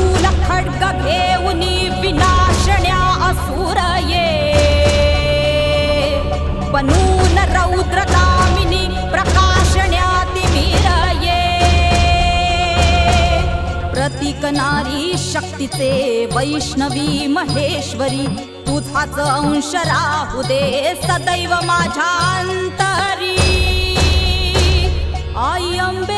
शूल खड्ग घेऊनी विनाशण्या असुर ये बनून रौद्रगामिनी प्रकाशण्या तिमिर ये प्रतीक नारी शक्तीचे वैष्णवी महेश्वरी तुझाच अंश राहू दे सदैव माझ्या अंतरी आई अंबे